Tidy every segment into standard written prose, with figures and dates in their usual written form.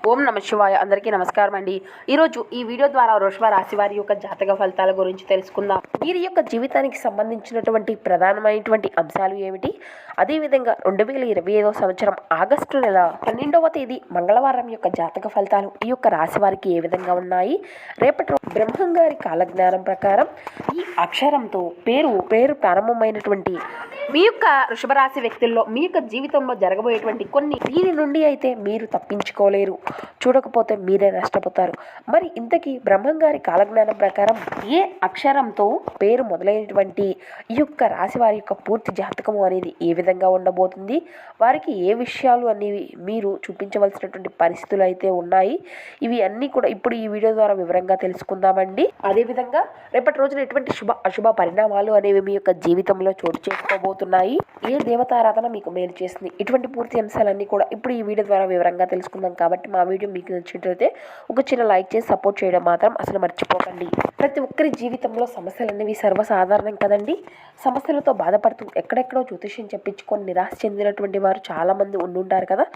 ఓం నమ శివాయ. అందరికీ నమస్కారం అండి. ఈరోజు ఈ వీడియో ద్వారా వృషభ రాశి వారి యొక్క జాతక ఫలితాల గురించి తెలుసుకుందాం. వీరి యొక్క జీవితానికి సంబంధించినటువంటి ప్రధానమైనటువంటి అంశాలు ఏమిటి, అదేవిధంగా 2025 సంవత్సరం ఆగస్టు నెల 12వ తేదీ మంగళవారం యొక్క జాతక ఫలితాలు ఈ యొక్క రాశి వారికి ఏ విధంగా ఉన్నాయి, రేపటి బ్రహ్మం గారి కాలజ్ఞానం ప్రకారం ఈ అక్షరంతో పేరు ప్రారంభమైనటువంటి మీ యొక్క వృషభ రాశి వ్యక్తుల్లో మీ యొక్క జీవితంలో జరగబోయేటువంటి కొన్ని దీని నుండి అయితే మీరు తప్పించుకోలేరు, చూడకపోతే మీరే నష్టపోతారు. మరి ఇంతకీ బ్రహ్మం గారి కాలజ్ఞానం ప్రకారం ఏ అక్షరంతో పేరు మొదలైనటువంటి ఈ యొక్క రాశి వారి యొక్క పూర్తి జాతకము అనేది ఏ విధంగా ఉండబోతుంది, వారికి ఏ విషయాలు అనేవి మీరు చూపించవలసినటువంటి పరిస్థితులు అయితే ఉన్నాయి, ఇవి అన్నీ కూడా ఇప్పుడు ఈ వీడియో ద్వారా వివరంగా తెలుసుకుందామండి. అదేవిధంగా రేపటి రోజున ఎటువంటి శుభ అశుభ పరిణామాలు అనేవి మీ యొక్క జీవితంలో చోటు చేసుకోబోతున్నాయి, ఏ దేవతారాధన మీకు మేలు చేస్తుంది, ఇటువంటి పూర్తి అంశాలన్నీ కూడా ఇప్పుడు ఈ వీడియో ద్వారా వివరంగా తెలుసుకుందాం. కాబట్టి మా వీడియో మీకు నచ్చినట్లయితే ఒక చిన్న లైక్ చేసి సపోర్ట్ చేయడం మాత్రం అసలు మర్చిపోకండి. ప్రతి ఒక్కరి జీవితంలో సమస్యలు అనేవి సర్వసాధారణం కదండి. సమస్యలతో బాధపడుతూ ఎక్కడెక్కడో జ్యోతిష్యం చెప్పించుకొని నిరాశ చెందినటువంటి వారు చాలామంది ఉండుంటారు కదా.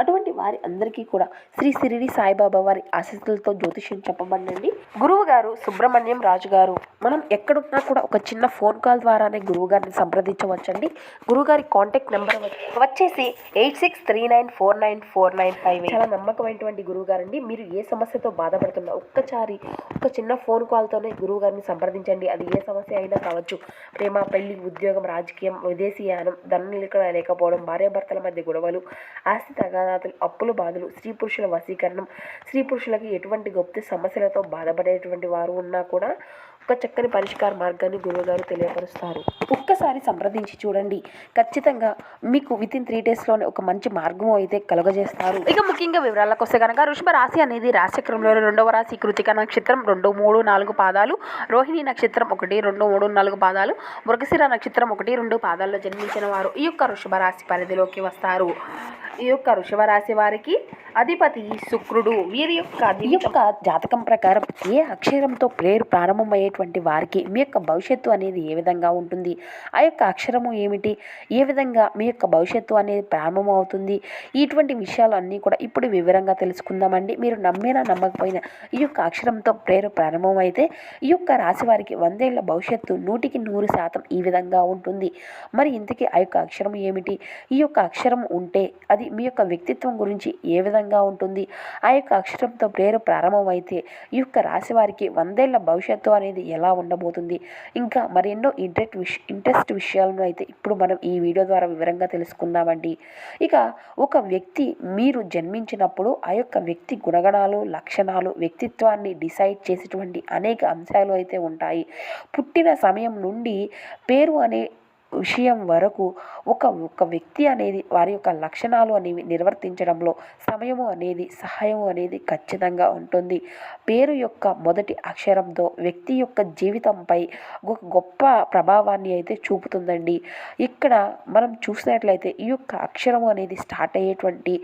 అటువంటి వారి అందరికీ కూడా శ్రీ షిరిడి సాయిబాబా వారి ఆశీస్సులతో జ్యోతిష్యం చెప్పబడండి. గురువు గారు సుబ్రహ్మణ్యం రాజు గారు. మనం ఎక్కడున్నా కూడా ఒక చిన్న ఫోన్ కాల్ ద్వారానే గురువు గారిని సంప్రదించవచ్చండి. గురువుగారి కాంటాక్ట్ నెంబర్ వచ్చేసి 8639494958. చాలా నమ్మకమైనటువంటి గురువు గారండి. మీరు ఏ సమస్యతో బాధపడుతున్నా ఒక్కసారి ఒక చిన్న ఫోన్ కాల్తోనే గురువు గారిని సంప్రదించండి. అది ఏ సమస్య అయినా కావచ్చు. ప్రేమ, పెళ్లి, ఉద్యోగం, రాజకీయం, విదేశీయానం, ధనం లేకపోవడం, భార్యాభర్తల మధ్య గొడవలు, ఆస్తి తగాదాలు, అప్పుల బాధలు, స్త్రీ పురుషుల వశీకరణం, స్త్రీ పురుషులకి ఎటువంటి గొప్ప సమస్యలతో బాధపడేటువంటి వారు ఉన్నా కూడా ఒక చక్కని పరిష్కార మార్గాన్ని గురువుగారు తెలియపరుస్తారు. ఒక్కసారి సంప్రదించి చూడండి, ఖచ్చితంగా మీకు వితిన్ 3 daysలోనే ఒక మంచి మార్గం అయితే కలుగజేస్తారు. ఇక ముఖ్యంగా వివరాలకు వస్తే కనుక వృషభ రాశి అనేది రాశిచక్రంలో 2వ రాశి, కృతిక నక్షత్రం 2, 3, 4 పాదాలు, రోహిణి నక్షత్రం 1, 2, 3, 4 పాదాలు, మృగశిర నక్షత్రం 1, 2 పాదాల్లో జన్మించిన వారు ఈ యొక్క వృషభ రాశి పరిధిలోకి వస్తారు. ఈ యొక్క వృషభ రాశి వారికి అధిపతి శుక్రుడు. వీరి యొక్క జాతకం ప్రకారం ఏ అక్షరంతో పేరు ప్రారంభమయ్యేటువంటి వారికి మీ యొక్క భవిష్యత్తు అనేది ఏ విధంగా ఉంటుంది, ఆ యొక్క అక్షరము ఏమిటి, ఏ విధంగా మీ యొక్క భవిష్యత్తు అనేది ప్రారంభం అవుతుంది, ఇటువంటి విషయాలు అన్నీ కూడా ఇప్పుడు వివరంగా తెలుసుకుందామండి. మీరు నమ్మినా నమ్మకపోయినా ఈ యొక్క అక్షరంతో పేరు ప్రారంభమైతే ఈ యొక్క రాశి వారికి 100 ఏళ్ల భవిష్యత్తు 100% ఈ విధంగా ఉంటుంది. మరి ఇంతకీ ఆ యొక్క అక్షరం ఏమిటి, ఈ యొక్క అక్షరం ఉంటే అది మీ యొక్క వ్యక్తిత్వం గురించి ఏ విధంగా ఉంటుంది, ఆ యొక్క అక్షరంతో పేరు ప్రారంభమైతే ఈ యొక్క రాశి వారికి 100 ఏళ్ల భవిష్యత్తు అనేది ఎలా ఉండబోతుంది, ఇంకా మరెన్నో ఇంట్రెస్ట్ విషయాలను అయితే ఇప్పుడు మనం ఈ వీడియో ద్వారా వివరంగా తెలుసుకుందామండి. ఇక ఒక వ్యక్తి మీరు జన్మించినప్పుడు ఆ యొక్క వ్యక్తి గుణగణాలు, లక్షణాలు, వ్యక్తిత్వాన్ని డిసైడ్ చేసేటువంటి అనేక అంశాలు అయితే ఉంటాయి. పుట్టిన సమయం నుండి పేరు అనే విషయం వరకు ఒక వ్యక్తి అనేది వారి యొక్క లక్షణాలు అనేవి నిర్వర్తించడంలో సమయము అనేది సహాయము అనేది ఖచ్చితంగా ఉంటుంది. పేరు యొక్క మొదటి అక్షరంతో వ్యక్తి యొక్క జీవితంపై ఒక గొప్ప ప్రభావాన్ని అయితే చూపుతుందండి. ఇక్కడ మనం చూసినట్లయితే ఈ యొక్క అక్షరము అనేది స్టార్ట్ అయ్యేటువంటి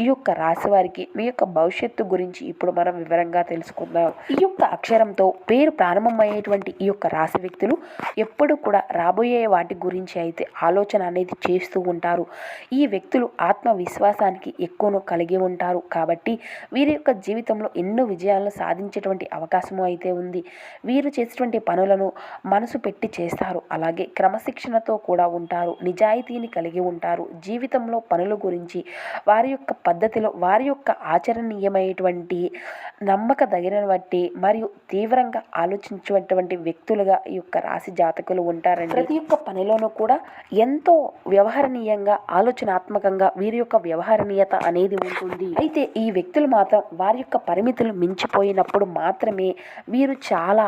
ఈ యొక్క రాశి వారికి మీ యొక్క భవిష్యత్తు గురించి ఇప్పుడు మనం వివరంగా తెలుసుకుందాం. ఈ యొక్క అక్షరంతో పేరు ప్రారంభమయ్యేటువంటి ఈ యొక్క రాశి వ్యక్తులు ఎప్పుడు కూడా రాబోయే వాటి గురించి అయితే ఆలోచన అనేది చేస్తూ ఉంటారు. ఈ వ్యక్తులు ఆత్మవిశ్వాసానికి ఎక్కువను కలిగి ఉంటారు. కాబట్టి వీరి యొక్క జీవితంలో ఎన్నో విజయాలను సాధించేటువంటి అవకాశము అయితే ఉంది. వీరు చేసేటువంటి పనులను మనసు పెట్టి చేస్తారు. అలాగే క్రమశిక్షణతో కూడా ఉంటారు. నిజాయితీని కలిగి ఉంటారు. జీవితంలో పనుల గురించి వారి యొక్క పద్ధతిలో వారి యొక్క ఆచరణీయమైనటువంటి నమ్మకదగినటువంటి మరియు తీవ్రంగా ఆలోచించేటువంటి వ్యక్తులుగా ఈ యొక్క రాశి జాతకులు ఉంటారండి. ప్రతి ఒక్క పనిలోనూ కూడా ఎంతో వ్యవహరణీయంగా, ఆలోచనాత్మకంగా వీరి యొక్క వ్యవహరణీయత అనేది ఉంటుంది. అయితే ఈ వ్యక్తులు మాత్రం వారి యొక్క పరిమితులు మించిపోయినప్పుడు మాత్రమే వీరు చాలా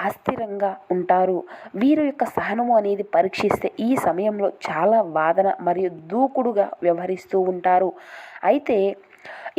అస్థిరంగా ఉంటారు. వీరి యొక్క సహనము అనేది పరీక్షిస్తే ఈ సమయంలో చాలా వాదన మరియు దూకుడుగా వ్యవహరిస్తూ ఉంటారు. అయితే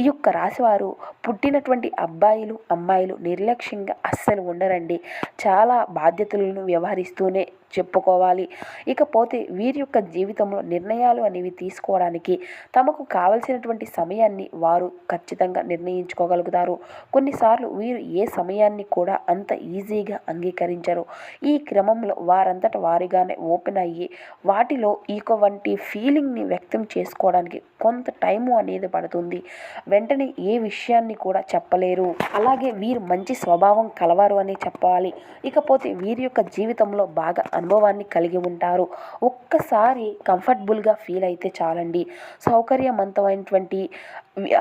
ఈ యొక్క రాశివారు పుట్టినటువంటి అబ్బాయిలు, అమ్మాయిలు నిర్లక్ష్యంగా అస్సలు ఉండరండి. చాలా బాధ్యతలను వ్యవహరిస్తూనే చెప్పుకోవాలి. ఇకపోతే వీరి యొక్క జీవితంలో నిర్ణయాలు అనేవి తీసుకోవడానికి తమకు కావలసినటువంటి సమయాన్ని వారు ఖచ్చితంగా నిర్ణయించుకోగలుగుతారు. కొన్నిసార్లు వీరు ఏ సమయాన్ని కూడా అంత ఈజీగా అంగీకరించరు. ఈ క్రమంలో వారంతట వారిగానే ఓపెన్ అయ్యి వాటిలో ఇటువంటి ఫీలింగ్ని వ్యక్తం చేసుకోవడానికి కొంత టైము అనేది పడుతుంది. వెంటనే ఏ విషయాన్ని కూడా చెప్పలేరు. అలాగే వీరు మంచి స్వభావం కలవారు అని చెప్పాలి. ఇకపోతే వీరి యొక్క జీవితంలో బాగా అనుభవాన్ని కలిగి ఉంటారు. ఒక్కసారి కంఫర్టబుల్గా ఫీల్ అయితే చాలండి. సౌకర్యవంతమైనటువంటి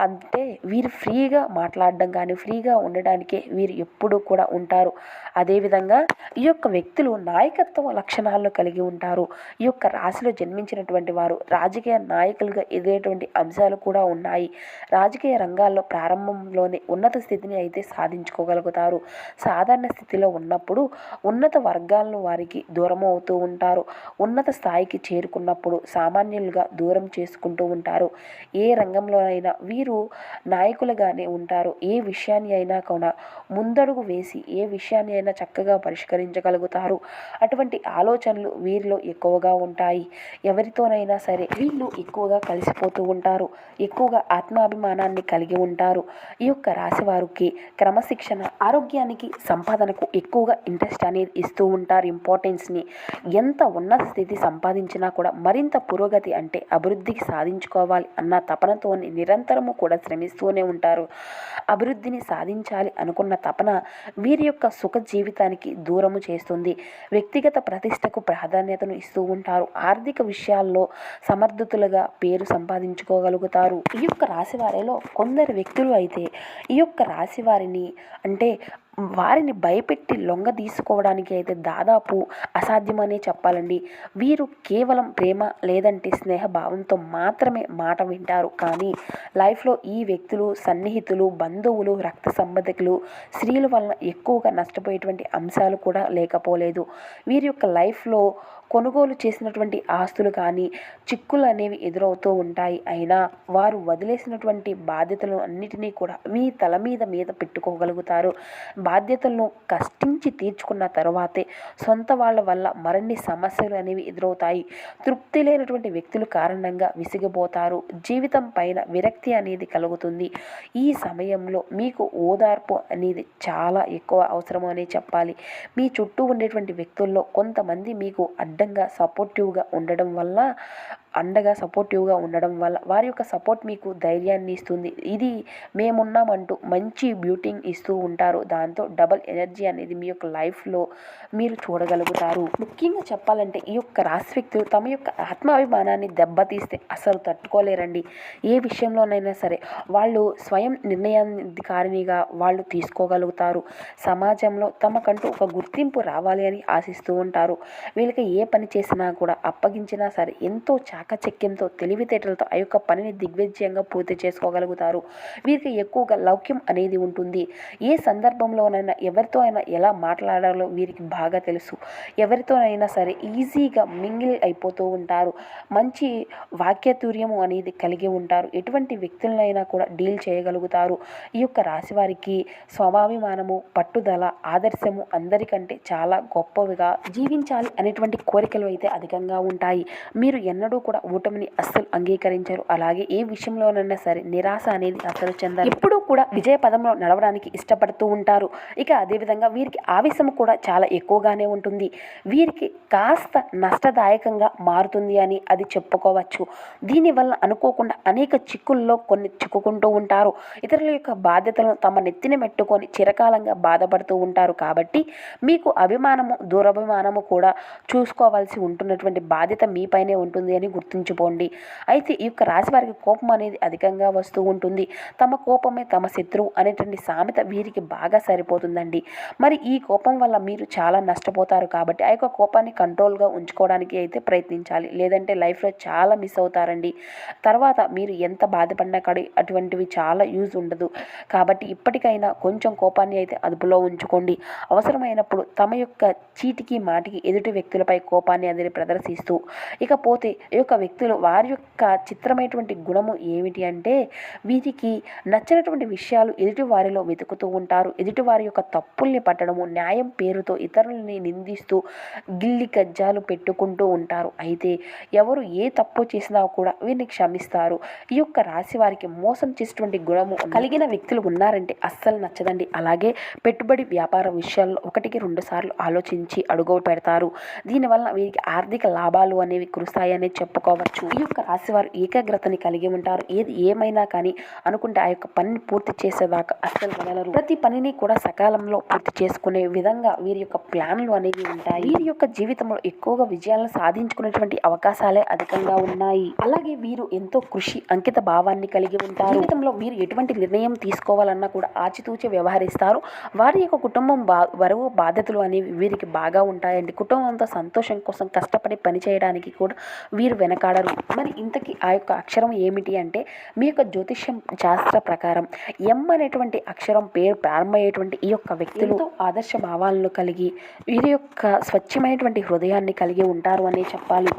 అంటే వీరు ఫ్రీగా మాట్లాడడం కానీ ఫ్రీగా ఉండడానికే వీరు ఎప్పుడూ కూడా ఉంటారు. అదేవిధంగా ఈ యొక్క వ్యక్తులు నాయకత్వ లక్షణాలను కలిగి ఉంటారు. ఈ యొక్క రాశిలో జన్మించినటువంటి వారు రాజకీయ నాయకులుగా ఎదిగేటువంటి అంశాలు కూడా ఉన్నాయి. రాజకీయ రంగాల్లో ప్రారంభంలోనే ఉన్నత స్థితిని అయితే సాధించుకోగలుగుతారు. సాధారణ స్థితిలో ఉన్నప్పుడు ఉన్నత వర్గాలను వారికి దూరం అవుతూ ఉంటారు. ఉన్నత స్థాయికి చేరుకున్నప్పుడు సామాన్యులుగా దూరం చేసుకుంటూ ఉంటారు. ఏ రంగంలోనైనా వీరు నాయకులుగానే ఉంటారు. ఏ విషయాన్ని అయినా కూడా ముందడుగు వేసి ఏ విషయాన్ని అయినా చక్కగా పరిష్కరించగలుగుతారు. అటువంటి ఆలోచనలు వీరిలో ఎక్కువగా ఉంటాయి. ఎవరితోనైనా సరే వీళ్ళు ఎక్కువగా కలిసిపోతూ ఉంటారు. ఎక్కువగా ఆత్మాభిమానాన్ని కలిగి ఉంటారు. ఈ యొక్క రాశి వారికి క్రమశిక్షణ, ఆరోగ్యానికి, సంపాదనకు ఎక్కువగా ఇంట్రెస్ట్ అనేది ఇస్తూ ఉంటారు. ఇంపార్టెన్స్ని ఎంత ఉన్నత స్థితి సంపాదించినా కూడా మరింత పురోగతి అంటే అభివృద్ధికి సాధించుకోవాలి అన్న తపనతోని నిరంతరము కూడా శ్రమిస్తూనే ఉంటారు. అభివృద్ధిని సాధించాలి అనుకున్న తపన వీరి యొక్క సుఖ జీవితానికి దూరము చేస్తుంది. వ్యక్తిగత ప్రతిష్టకు ప్రాధాన్యతను ఇస్తూ ఉంటారు. ఆర్థిక విషయాల్లో సమర్థతులుగా పేరు సంపాదించుకోగలుగుతారు. ఈ యొక్క రాశి వారిలో కొందరు వ్యక్తులు అయితే ఈ యొక్క రాశి వారిని అంటే వారిని భయపెట్టి లొంగ తీసుకోవడానికి అయితే దాదాపు అసాధ్యమనే చెప్పాలండి. వీరు కేవలం ప్రేమ లేదంటే స్నేహభావంతో మాత్రమే మాట వింటారు. కానీ లైఫ్లో ఈ వ్యక్తులు సన్నిహితులు, బంధువులు, రక్త సంబంధికులు, స్త్రీల వలన ఎక్కువగా నష్టపోయేటువంటి అంశాలు కూడా లేకపోలేదు. వీరి యొక్క లైఫ్లో కొనుగోలు చేసినటువంటి ఆస్తులు కానీ చిక్కులు అనేవి ఎదురవుతూ ఉంటాయి. అయినా వారు వదిలేసినటువంటి బాధ్యతలు అన్నిటినీ కూడా మీ తల మీద పెట్టుకోగలుగుతారు. బాధ్యతలను కష్టించి తీర్చుకున్న తర్వాతే సొంత వాళ్ళ వల్ల మరిన్ని సమస్యలు అనేవి ఎదురవుతాయి. తృప్తి లేనటువంటి వ్యక్తుల కారణంగా విసిగిపోతారు. జీవితం పైన విరక్తి అనేది కలుగుతుంది. ఈ సమయంలో మీకు ఓదార్పు అనేది చాలా ఎక్కువ అవసరం అనే చెప్పాలి. మీ చుట్టూ ఉండేటువంటి వ్యక్తుల్లో కొంతమంది మీకు అండగా సపోర్టివ్గా ఉండడం వల్ల వారి యొక్క సపోర్ట్ మీకు ధైర్యాన్ని ఇస్తుంది. ఇది మేమున్నామంటూ మంచి బ్యూటింగ్ ఇస్తూ ఉంటారు. దాంతో డబల్ ఎనర్జీ అనేది మీ యొక్క లైఫ్లో మీరు చూడగలుగుతారు. ముఖ్యంగా చెప్పాలంటే ఈ యొక్క రాశి వ్యక్తులు తమ యొక్క ఆత్మాభిమానాన్ని దెబ్బతీస్తే అసలు తట్టుకోలేరండి. ఏ విషయంలోనైనా సరే వాళ్ళు స్వయం నిర్ణయాధికారినిగా వాళ్ళు తీసుకోగలుగుతారు. సమాజంలో తమకంటూ ఒక గుర్తింపు రావాలి అని ఆశిస్తూ ఉంటారు. వీళ్ళకి ఏ పని చేసినా కూడా అప్పగించినా సరే ఎంతో చాకచక్యంతో తెలివితేటలతో ఆ యొక్క పనిని దిగ్విజయంగా పూర్తి చేసుకోగలుగుతారు. వీరికి ఎక్కువగా లౌక్యం అనేది ఉంటుంది. ఏ సందర్భంలోనైనా ఎవరితో అయినా ఎలా మాట్లాడాలో వీరికి బాగా తెలుసు. ఎవరితోనైనా సరే ఈజీగా మింగిల్ అయిపోతూ ఉంటారు. మంచి వాక్యతుర్యము అనేది కలిగి ఉంటారు. ఎటువంటి వ్యక్తులనైనా కూడా డీల్ చేయగలుగుతారు. ఈ యొక్క రాశి వారికి స్వాభిమానము, పట్టుదల, ఆదర్శము అందరికంటే చాలా గొప్పవిగా జీవించాలి అనేటువంటి కోరికలు అయితే అధికంగా ఉంటాయి. మీరు ఎన్నడూ కూడా ఓటమిని అస్సలు అంగీకరించరు. అలాగే ఏ విషయంలోనైనా సరే నిరాశ అనేది అస్సలు చెందరు. ఎప్పుడూ కూడా విజయ పదంలో నడవడానికి ఇష్టపడుతూ ఉంటారు. ఇక అదేవిధంగా వీరికి ఆవేశం కూడా చాలా ఎక్కువగానే ఉంటుంది. వీరికి కాస్త నష్టదాయకంగా మారుతుంది అని అది చెప్పుకోవచ్చు. దీనివల్ల అనుకోకుండా అనేక చిక్కుల్లో కొన్ని చిక్కుకుంటూ ఉంటారు. ఇతరుల యొక్క బాధ్యతలను తమ నెత్తిన పెట్టుకొని చిరకాలంగా బాధపడుతూ ఉంటారు. కాబట్టి మీకు అభిమానము, దురభిమానము కూడా చూసుకోవాల్సి ఉంటున్నటువంటి బాధ్యత మీపైనే ఉంటుంది అని గుర్తుంచుకోండి. అయితే ఈ యొక్క రాశి వారికి కోపం అనేది అధికంగా వస్తూ ఉంటుంది. తమ కోపమే తమ శత్రువు అనేటువంటి సామెత వీరికి బాగా సరిపోతుందండి. మరి ఈ కోపం వల్ల మీరు చాలా నష్టపోతారు. కాబట్టి ఆ యొక్క కోపాన్ని కంట్రోల్గా ఉంచుకోవడానికి అయితే ప్రయత్నించాలి. లేదంటే లైఫ్లో చాలా మిస్ అవుతారండి. తర్వాత మీరు ఎంత బాధపడినా కానీ అటువంటివి చాలా యూజ్ ఉండదు. కాబట్టి ఇప్పటికైనా కొంచెం కోపాన్ని అయితే అదుపులో ఉంచుకోండి. అవసరమైనప్పుడు తమ యొక్క చీటికి మాటికి ఎదుటి వ్యక్తులపై కోపాన్ని అనేది ప్రదర్శిస్తూ ఇకపోతే ఈ యొక్క యొక్క వ్యక్తులు వారి యొక్క చిత్రమైనటువంటి గుణము ఏమిటి అంటే వీరికి నచ్చినటువంటి విషయాలు ఎదుటి వారిలో వెతుకుతూ ఉంటారు. ఎదుటి వారి యొక్క తప్పుల్ని పట్టడము, న్యాయం పేరుతో ఇతరులని నిందిస్తూ గిల్లి కజ్జాలు పెట్టుకుంటూ ఉంటారు. అయితే ఎవరు ఏ తప్పు చేసినా కూడా వీరిని క్షమిస్తారు. ఈ యొక్క రాశి వారికి మోసం చేసేటువంటి గుణము కలిగిన వ్యక్తులు ఉన్నారంటే అస్సలు నచ్చదండి. అలాగే పెట్టుబడి వ్యాపార విషయాల్లో 1-2 సార్లు ఆలోచించి అడుగు పెడతారు. దీనివల్ల వీరికి ఆర్థిక లాభాలు అనేవి కురుస్తాయని చెప్పుకోవచ్చు. ఈ యొక్క రాశి వారు ఏకాగ్రతని కలిగి ఉంటారు. ఏది ఏమైనా కానీ అనుకుంటే ఆ యొక్క పనిని పూర్తి చేసేదాకా అస్సలు వదలరు. ప్రతి పనిని కూడా సకాలంలో పూర్తి చేసుకునే విధంగా వీరి యొక్క ప్లాన్లు అనేవి ఉంటాయి. వీరి యొక్క జీవితంలో ఎక్కువగా విజయాలను సాధించుకునేటువంటి అవకాశాలే అధికంగా ఉన్నాయి. అలాగే వీరు ఎంతో కృషి, అంకిత భావాన్ని కలిగి ఉంటారు. జీవితంలో వీరు ఎటువంటి నిర్ణయం తీసుకోవాలన్నా కూడా ఆచితూచి వ్యవహరిస్తారు. వారి యొక్క కుటుంబం బరువు బాధ్యతలు అనేవి వీరికి బాగా ఉంటాయండి. కుటుంబంతో సంతోషం కోసం కష్టపడి పని చేయడానికి కూడా వీరు వెనకాడరు. మరి ఇంతకీ ఆ యొక్క అక్షరం ఏమిటి అంటే మీ యొక్క జ్యోతిష్యం శాస్త్ర ప్రకారం ఎం అనేటువంటి అక్షరం పేరు ప్రారంభమయ్యేటువంటి ఈ యొక్క వ్యక్తులు ఆదర్శ భావాలను కలిగి వీరి యొక్క స్వచ్ఛమైనటువంటి హృదయాన్ని కలిగి ఉంటారు అనే చెప్పాలి.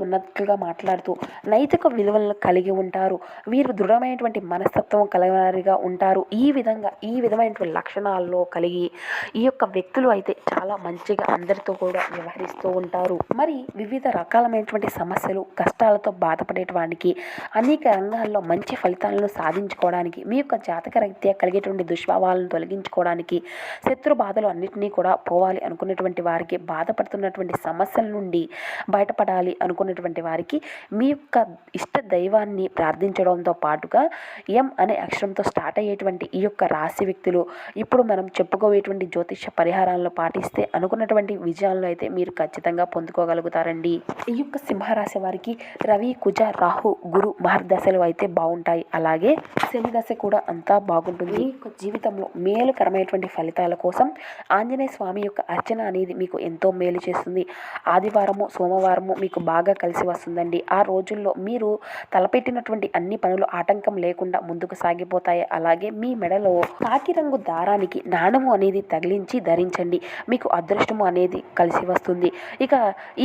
ఉన్నట్టుగా మాట్లాడుతూ నైతిక విలువలను కలిగి ఉంటారు. వీరు దృఢమైనటువంటి మనస్తత్వం కలిగినవారిగా ఉంటారు. ఈ విధమైనటువంటి లక్షణాల్లో కలిగి ఈ యొక్క వ్యక్తులు అయితే చాలా మంచిగా అందరితో కూడా వ్యవహరిస్తూ ఉంటారు. మరి వివిధ రకాలమైనటువంటి సమస్యలు, కష్టాలతో బాధపడేటువంటి అనేక రంగాల్లో మంచి ఫలితాలను సాధించుకోవడానికి, మీ యొక్క జాతక రీత్యా కలిగేటువంటి దుష్ప్రభావాలను తొలగించుకోవడానికి, శత్రు బాధలు అన్నింటినీ కూడా పోవాలి అనుకునేటువంటి వారికి, బాధపడుతున్నటువంటి సమస్యల నుండి బయటపడాలి అనుకున్నటువంటి వారికి మీ యొక్క ఇష్ట దైవాన్ని ప్రార్థించడంతో పాటుగా ఎం అనే అక్షరంతో స్టార్ట్ అయ్యేటువంటి ఈ యొక్క రాశి వ్యక్తులు ఇప్పుడు మనం చెప్పుకోవేటువంటి జ్యోతిష పరిహారాలను పాటిస్తే అనుకున్నటువంటి విజయాలను అయితే మీరు ఖచ్చితంగా పొందుకోగలుగుతారండి. ఈ యొక్క సింహరాశి వారికి రవి, కుజ, రాహు, గురు మహర్దశలు అయితే బాగుంటాయి. అలాగే శని దశ కూడా అంతా బాగుంటుంది. ఈ యొక్క జీవితంలో మేలుకరమైనటువంటి ఫలితాల కోసం ఆంజనేయ స్వామి యొక్క అర్చన అనేది మీకు ఎంతో మేలు చేస్తుంది. ఆదివారము, సోమవారము మీకు బాగా కలిసి వస్తుందండి. ఆ రోజుల్లో మీరు తలపెట్టినటువంటి అన్ని పనులు ఆటంకం లేకుండా ముందుకు సాగిపోతాయి. అలాగే మీ మెడలో కాకి రంగు దారానికి నాణము అనేది తగిలించి ధరించండి. మీకు అదృష్టము అనేది కలిసి వస్తుంది. ఇక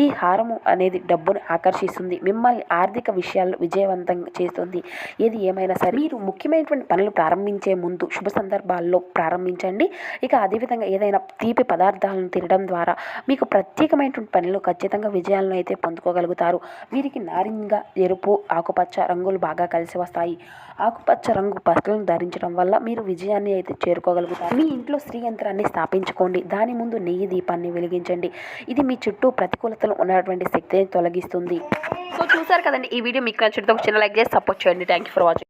ఈ హారము అనేది డబ్బును ఆకర్షిస్తుంది. మిమ్మల్ని ఆర్థిక విషయాల్లో విజయవంతం చేస్తుంది. ఏది ఏమైనా సరే మీరు ముఖ్యమైనటువంటి పనులు ప్రారంభించే ముందు శుభ సందర్భాల్లో ప్రారంభించండి. ఇక అదేవిధంగా ఏదైనా తీపి పదార్థాలను తినడం ద్వారా మీకు ప్రత్యేకమైనటువంటి పనులు ఖచ్చితంగా విజయాలను అయితే పొందుకోగలుగుతారు. వీరికి నారింజ, ఎరుపు, ఆకుపచ్చ రంగులు బాగా కలిసి వస్తాయి. ఆకుపచ్చ రంగు బట్టలను ధరించడం వల్ల మీరు విజయాన్ని అయితే చేరుకోగలుగుతారు. మీ ఇంట్లో శ్రీ యంత్రాన్ని స్థాపించుకోండి. దాని ముందు నెయ్యి దీపాన్ని వెలిగించండి. ఇది మీ చుట్టూ ప్రతికూలతలు ఉన్నటువంటి శక్తిని తొలగిస్తుంది. సో చూసారు కదండి, ఈ వీడియో మీకు నచ్చితే ఒక చిన్న లైక్ చేసి సపోర్ట్ చేయండి. Thank you for watching.